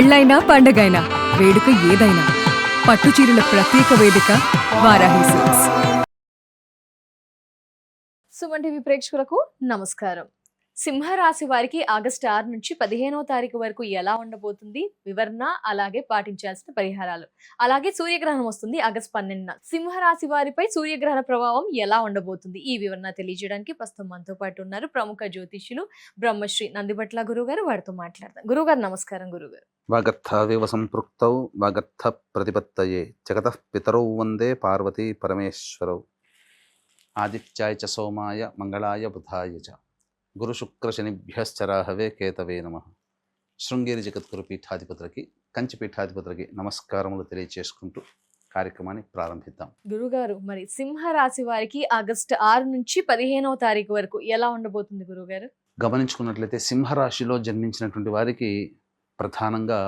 పెళ్ళైనా పండగైనా వేడుక ఏదైనా పట్టుచీరల ప్రత్యేక వేదిక వారాహి సిల్క్స్. సుమన్ టీవీ ప్రేక్షకులకు నమస్కారం. సింహరాశి వారికి ఆగస్టు 6 నుంచి 15వ తారీఖు వరకు ఎలా ఉండబోతుంది వివరణ, అలాగే పాటించాల్సిన పరిహారాలు, అలాగే సూర్యగ్రహణం వస్తుంది ఆగస్టు 12న. సింహరాశి వారిపై సూర్యగ్రహణ ప్రభావం ఎలా ఉండబోతుంది ఈ వివరణ తెలియజేయడానికి ప్రస్తుతం మనతో పాటు ఉన్నారు ప్రముఖ జ్యోతిష్యులు బ్రహ్మశ్రీ నందిబట్ల గురుగారు. వారితో మాట్లాడతాం. గురుగారు నమస్కారం. గురుగారు, వాగర్థావివ సంపృక్తౌ వాగర్థ ప్రతిపత్తయే జగతః పితరౌ వందే పార్వతీ పరమేశ్వరౌ. ఆదిత్యాయ చ సోమాయ మంగళాయ బుధాయ చ గురు శుక్ర శనిభ్యశ్చరాహవే కేతవే నమః. శృంగేరి జగద్గురు పీఠాధిపతులకి, కంచి పీఠాధిపతులకి నమస్కారములు తెలియచేసుకుంటూ కార్యక్రమాన్ని ప్రారంభిద్దాం. గురుగారు, మరి సింహరాశి వారికి ఆగస్టు 6 నుంచి 15వ తారీఖు వరకు ఎలా ఉండబోతుంది గురుగారు? గమనించుకున్నట్లయితే సింహరాశిలో జన్మించినటువంటి వారికి ప్రధానంగా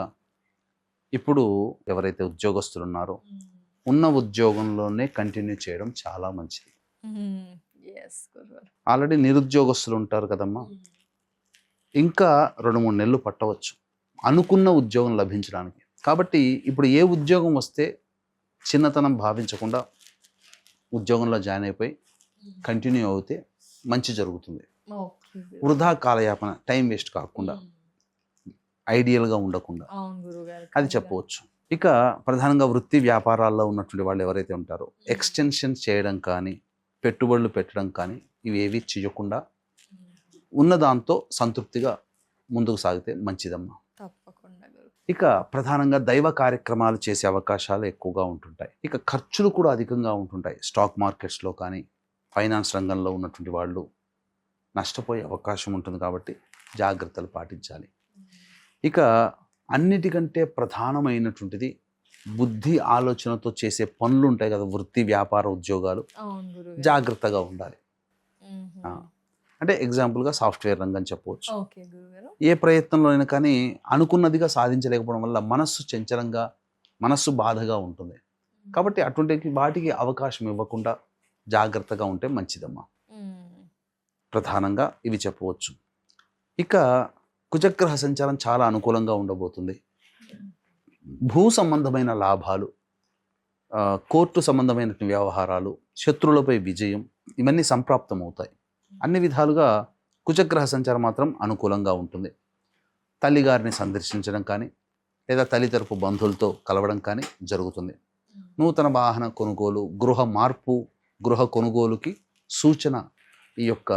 ఇప్పుడు ఎవరైతే ఉద్యోగస్తులు ఉన్నారో ఉన్న ఉద్యోగంలోనే కంటిన్యూ చేయడం చాలా మంచిది. ఆల్రెడీ నిరుద్యోగస్తులు ఉంటారు కదమ్మా, ఇంకా 2-3 నెలలు పట్టవచ్చు అనుకున్న ఉద్యోగం లభించడానికి. కాబట్టి ఇప్పుడు ఏ ఉద్యోగం వస్తే చిన్నతనం భావించకుండా ఉద్యోగంలో జాయిన్ అయిపోయి కంటిన్యూ అవుతే మంచి జరుగుతుంది. వృధా కాలయాపన, టైం వేస్ట్ కాకుండా, ఐడియల్గా ఉండకుండా అది చెప్పవచ్చు. ఇక ప్రధానంగా వృత్తి వ్యాపారాల్లో ఉన్నటువంటి వాళ్ళు ఎవరైతే ఉంటారో ఎక్స్టెన్షన్ చేయడం కానీ, పెట్టుబడులు పెట్టడం కానీ ఇవి ఏవి చేయకుండా ఉన్న దాంతో సంతృప్తిగా ముందుకు సాగితే మంచిదమ్మా. ఇక ప్రధానంగా దైవ కార్యక్రమాలు చేసే అవకాశాలు ఎక్కువగా ఉంటుంటాయి. ఇక ఖర్చులు కూడా అధికంగా ఉంటుంటాయి. స్టాక్ మార్కెట్స్లో కానీ, ఫైనాన్స్ రంగంలో ఉన్నటువంటి వాళ్ళు నష్టపోయే అవకాశం ఉంటుంది. కాబట్టి జాగ్రత్తలు పాటించాలి. ఇక అన్నిటికంటే ప్రధానమైనటువంటిది బుద్ధి ఆలోచనతో చేసే పనులు ఉంటాయి కదా, వృత్తి వ్యాపార ఉద్యోగాలు, జాగ్రత్తగా ఉండాలి. అంటే ఎగ్జాంపుల్గా సాఫ్ట్వేర్ రంగం చెప్పవచ్చు. ఏ ప్రయత్నంలో అయినా కానీ అనుకున్నదిగా సాధించలేకపోవడం వల్ల మనస్సు చంచలంగా, మనస్సు బాధగా ఉంటుంది. కాబట్టి అటువంటి వాటికి అవకాశం ఇవ్వకుండా జాగ్రత్తగా ఉంటే మంచిదమ్మా. ప్రధానంగా ఇవి చెప్పవచ్చు. ఇక కుజగ్రహ సంచారం చాలా అనుకూలంగా ఉండబోతుంది. భూ సంబంధమైన లాభాలు, కోర్టు సంబంధమైన వ్యవహారాలు, శత్రువులపై విజయం, ఇవన్నీ సంప్రాప్తం అవుతాయి. అన్ని విధాలుగా కుజగ్రహ సంచారం మాత్రం అనుకూలంగా ఉంటుంది. తల్లిగారిని సందర్శించడం కానీ, లేదా తల్లి తరపు బంధువులతో కలవడం కానీ జరుగుతుంది. నూతన వాహన కొనుగోలు, గృహ మార్పు, గృహ కొనుగోలుకి సూచన ఈ యొక్క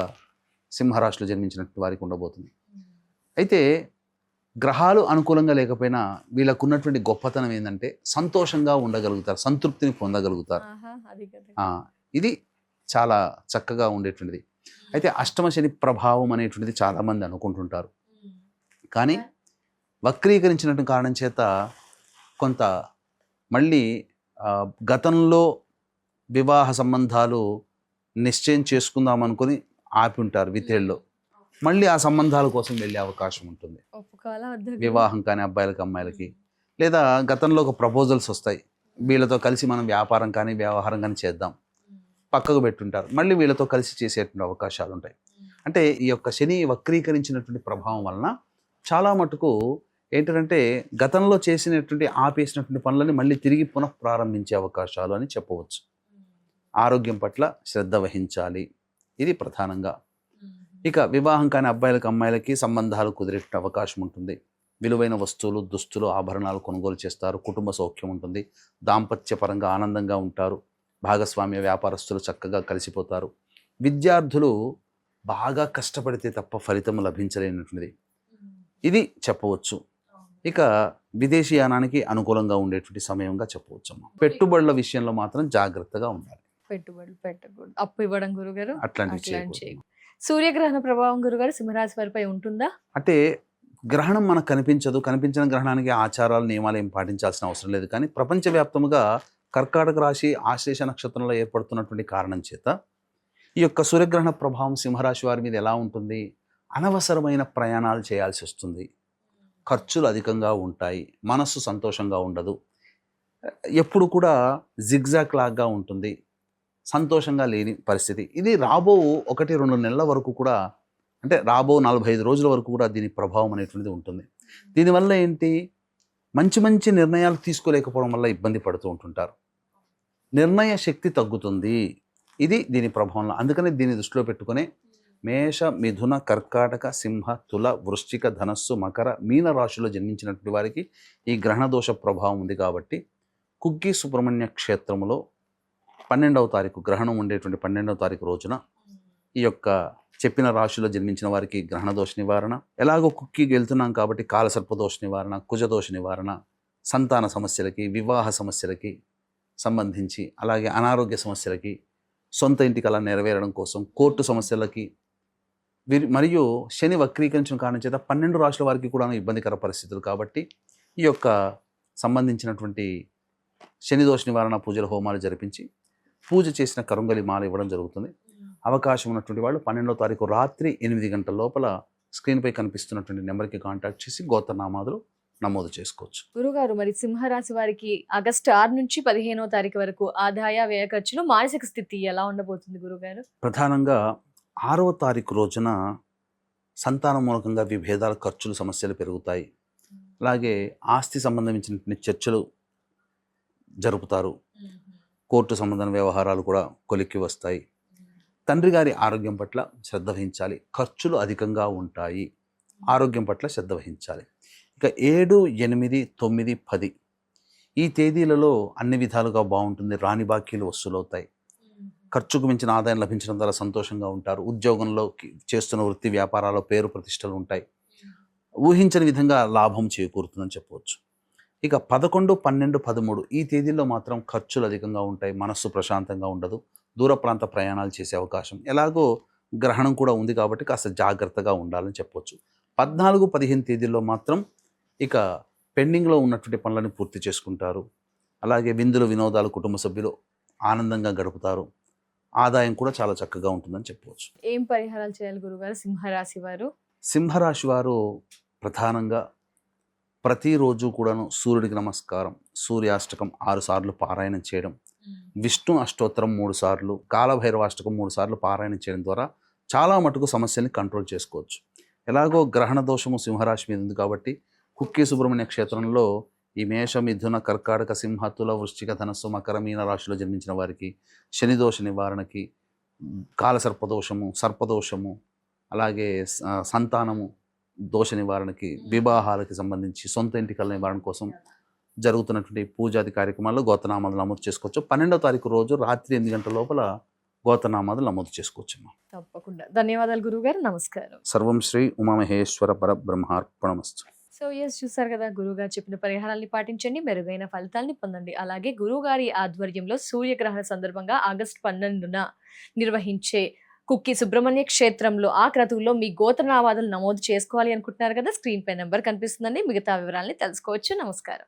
సింహరాశిలో జన్మించినటువంటి వారికి ఉండబోతుంది. అయితే గ్రహాలు అనుకూలంగా లేకపోయినా వీళ్ళకు ఉన్నటువంటి గొప్పతనం ఏంటంటే సంతోషంగా ఉండగలుగుతారు, సంతృప్తిని పొందగలుగుతారు. ఇది చాలా చక్కగా ఉండేటువంటిది. అయితే అష్టమ శని ప్రభావం అనేటువంటిది చాలామంది అనుకుంటుంటారు. కానీ వక్రీకరించినటువంటి కారణం చేత కొంత మళ్ళీ గతంలో వివాహ సంబంధాలు నిశ్చయం చేసుకుందాం అనుకుని ఆపి ఉంటారు వితేళ్ళలో. మళ్ళీ ఆ సంబంధాల కోసం వెళ్ళే అవకాశం ఉంటుంది. వివాహం కానీ అబ్బాయిలకి అమ్మాయిలకి, లేదా గతంలో ఒక ప్రపోజల్స్ వస్తాయి, వీళ్ళతో కలిసి మనం వ్యాపారం కానీ వ్యవహారం కానీ చేద్దాం, పక్కకు పెట్టుంటారు. మళ్ళీ వీళ్ళతో కలిసి చేసేటువంటి అవకాశాలు ఉంటాయి. అంటే ఈ యొక్క శని వక్రీకరించినటువంటి ప్రభావం వలన చాలా మటుకు ఏంటంటే గతంలో చేసినటువంటి ఆపేసినటువంటి పనులని మళ్ళీ తిరిగి పునఃప్రారంభించే అవకాశాలు అని చెప్పవచ్చు. ఆరోగ్యం పట్ల శ్రద్ధ వహించాలి, ఇది ప్రధానంగా. ఇక వివాహం కాని అబ్బాయిలకి అమ్మాయిలకి సంబంధాలు కుదిరే అవకాశం ఉంటుంది. విలువైన వస్తువులు, దుస్తులు, ఆభరణాలు కొనుగోలు చేస్తారు. కుటుంబ సౌఖ్యం ఉంటుంది. దాంపత్యపరంగా ఆనందంగా ఉంటారు. భాగస్వామ్య వ్యాపారస్తులు చక్కగా కలిసిపోతారు. విద్యార్థులు బాగా కష్టపడితే తప్ప ఫలితం లభించలేనటువంటిది, ఇది చెప్పవచ్చు. ఇక విదేశీయానానికి అనుకూలంగా ఉండేటువంటి సమయంగా చెప్పవచ్చు. పెట్టుబడుల విషయంలో మాత్రం జాగ్రత్తగా ఉండాలి. పెట్టుబడులు పెట్టకూడదు, అప్పు ఇవ్వడం గురుగారు అట్లాంటివి. సూర్యగ్రహణ ప్రభావం గురుగారు సింహరాశి వారిపై ఉంటుందా? అంటే గ్రహణం మనకు కనిపించదు. కనిపించిన గ్రహణానికి ఆచారాలు, నియమాలు ఏం పాటించాల్సిన అవసరం లేదు. కానీ ప్రపంచవ్యాప్తంగా కర్కాటక రాశి ఆశ్లేష నక్షత్రంలో ఏర్పడుతున్నటువంటి కారణం చేత ఈ యొక్క సూర్యగ్రహణ ప్రభావం సింహరాశి వారి మీద ఎలా ఉంటుంది? అనవసరమైన ప్రయాణాలు చేయాల్సి వస్తుంది, ఖర్చులు అధికంగా ఉంటాయి, మనస్సు సంతోషంగా ఉండదు, ఎప్పుడు కూడా జిగ్జాగ్ లాగా ఉంటుంది, సంతోషంగా లేని పరిస్థితి. ఇది రాబో 1-2 నెలల వరకు కూడా, అంటే రాబో 45 రోజుల వరకు కూడా దీని ప్రభావం అనేటువంటిది ఉంటుంది. దీనివల్ల ఏంటి, మంచి మంచి నిర్ణయాలు తీసుకోలేకపోవడం వల్ల ఇబ్బంది పడుతూ ఉంటుంటారు. నిర్ణయ శక్తి తగ్గుతుంది. ఇది దీని ప్రభావంలో. అందుకని దీన్ని దృష్టిలో పెట్టుకుని మేష, మిథున, కర్కాటక, సింహ, తుల, వృశ్చిక, ధనస్సు, మకర, మీన రాశిలో జన్మించినటువంటి వారికి ఈ గ్రహణ దోష ప్రభావం ఉంది కాబట్టి కుక్కి సుబ్రహ్మణ్య క్షేత్రములో 12వ తారీఖు గ్రహణం ఉండేటువంటి 12వ తారీఖు రోజున ఈ యొక్క చెప్పిన రాశిలో జన్మించిన వారికి గ్రహణ దోష నివారణ, ఎలాగో కుక్కికి వెళ్తున్నాం కాబట్టి కాలసర్పదోష నివారణ, కుజదోష నివారణ, సంతాన సమస్యలకి, వివాహ సమస్యలకి సంబంధించి, అలాగే అనారోగ్య సమస్యలకి, సొంత ఇంటి కళ నెరవేరడం కోసం, కోర్టు సమస్యలకి, మరియు శని వక్రీకరించిన కారణం చేత 12 రాశుల వారికి కూడా ఇబ్బందికర పరిస్థితులు కాబట్టి ఈ యొక్క సంబంధించినటువంటి శని దోష నివారణ పూజల హోమాలు జరిపించి పూజ చేసిన కరుంగలి మాల ఇవ్వడం జరుగుతుంది. అవకాశం ఉన్నటువంటి వాళ్ళు 12వ తారీఖు రాత్రి 8 గంటల లోపల స్క్రీన్పై కనిపిస్తున్నటువంటి నెంబర్కి కాంటాక్ట్ చేసి గోత్రనామాదులు నమోదు చేసుకోవచ్చు. గురుగారు, మరి సింహరాశి వారికి ఆగస్టు 6 నుంచి 15వ తారీఖు వరకు ఆదాయ వ్యయ ఖర్చులు, మానసిక స్థితి ఎలా ఉండబోతుంది గురుగారు? ప్రధానంగా 6వ తారీఖు రోజున సంతాన మూలకంగా విభేదాల, ఖర్చులు, సమస్యలు పెరుగుతాయి. అలాగే ఆస్తి సంబంధించినటువంటి చర్చలు జరుపుతారు. కోర్టు సంబంధమైన వ్యవహారాలు కూడా కొలిక్కి వస్తాయి. తండ్రి గారి ఆరోగ్యం పట్ల శ్రద్ధ వహించాలి. ఖర్చులు అధికంగా ఉంటాయి. ఆరోగ్యం పట్ల శ్రద్ధ వహించాలి. ఇక 7, 8, 9, 10 ఈ తేదీలలో అన్ని విధాలుగా బాగుంటుంది. రాని బాకీలు వసూలవుతాయి. ఖర్చుకు మించిన ఆదాయం లభించడం ద్వారా సంతోషంగా ఉంటారు. ఉద్యోగంలో చేస్తున్న వృత్తి వ్యాపారాల్లో పేరు ప్రతిష్టలు ఉంటాయి. ఊహించని విధంగా లాభం చేకూరుతుందని చెప్పవచ్చు. ఇక 11, 12, 13 ఈ తేదీల్లో మాత్రం ఖర్చులు అధికంగా ఉంటాయి. మనస్సు ప్రశాంతంగా ఉండదు. దూర ప్రాంత ప్రయాణాలు చేసే అవకాశం, ఎలాగో గ్రహణం కూడా ఉంది కాబట్టి కాస్త జాగ్రత్తగా ఉండాలని చెప్పవచ్చు. 14, 15 తేదీల్లో మాత్రం ఇక పెండింగ్లో ఉన్నటువంటి పనులను పూర్తి చేసుకుంటారు. అలాగే విందులు, వినోదాలు, కుటుంబ సభ్యులు ఆనందంగా గడుపుతారు. ఆదాయం కూడా చాలా చక్కగా ఉంటుందని చెప్పవచ్చు. ఏం పరిహారాలు చేయాలి గురుగారు సింహరాశి వారు? సింహరాశి వారు ప్రధానంగా ప్రతిరోజు కూడాను సూర్యుడికి నమస్కారం, సూర్యాష్టకం 6 సార్లు పారాయణం చేయడం, విష్ణు అష్టోత్తరం 3 సార్లు, కాలభైరవాష్టకం 3 సార్లు పారాయణం చేయడం ద్వారా చాలా మటుకు సమస్యల్ని కంట్రోల్ చేసుకోవచ్చు. ఎలాగో గ్రహణ దోషము సింహరాశి మీద ఉంది కాబట్టి కుక్కి సుబ్రహ్మణ్య క్షేత్రంలో ఈ మేష, మిథున, కర్కాటక, సింహ, తుల, వృశ్చిక, ధనస్సు, మకర, మీన రాశిలో జన్మించిన వారికి శని దోష నివారణకి, కాలసర్పదోషము, సర్పదోషము, అలాగే సంతానము దోష నివారణకి, వివాహాలకి సంబంధించి, సొంత ఇంటి కళ నివారణ కోసం జరుగుతున్నటువంటి పూజాది కార్యక్రమాల్లో గోత్రనామాలు నమోదు చేసుకోవచ్చు. 12వ తారీఖు రోజు రాత్రి 8 గంటల లోపల గోత్రనామాలు నమోదు చేసుకోవచ్చు. తప్పకుండా. ధన్యవాదాలు గురుగారు. నమస్కారం. సర్వం శ్రీ ఉమామహేశ్వర పరబ్రహ్మార్పణమస్తు. సో చూసారు కదా, గురువుగారు చెప్పిన పరిహారాన్ని పాటించండి, మెరుగైన ఫలితాలని పొందండి. అలాగే గురువుగారి ఆధ్వర్యంలో సూర్యగ్రహణ సందర్భంగా ఆగస్టు 12న నిర్వహించే కుక్కి సుబ్రహ్మణ్య క్షేత్రంలో ఆ క్రతువులో మీ గోత్రనామాదులు నమోదు చేసుకోవాలి అనుకుంటున్నారు కదా, స్క్రీన్ పై నెంబర్ కనిపిస్తుందండి. మిగతా వివరాలని తెలుసుకోవచ్చు. నమస్కారం.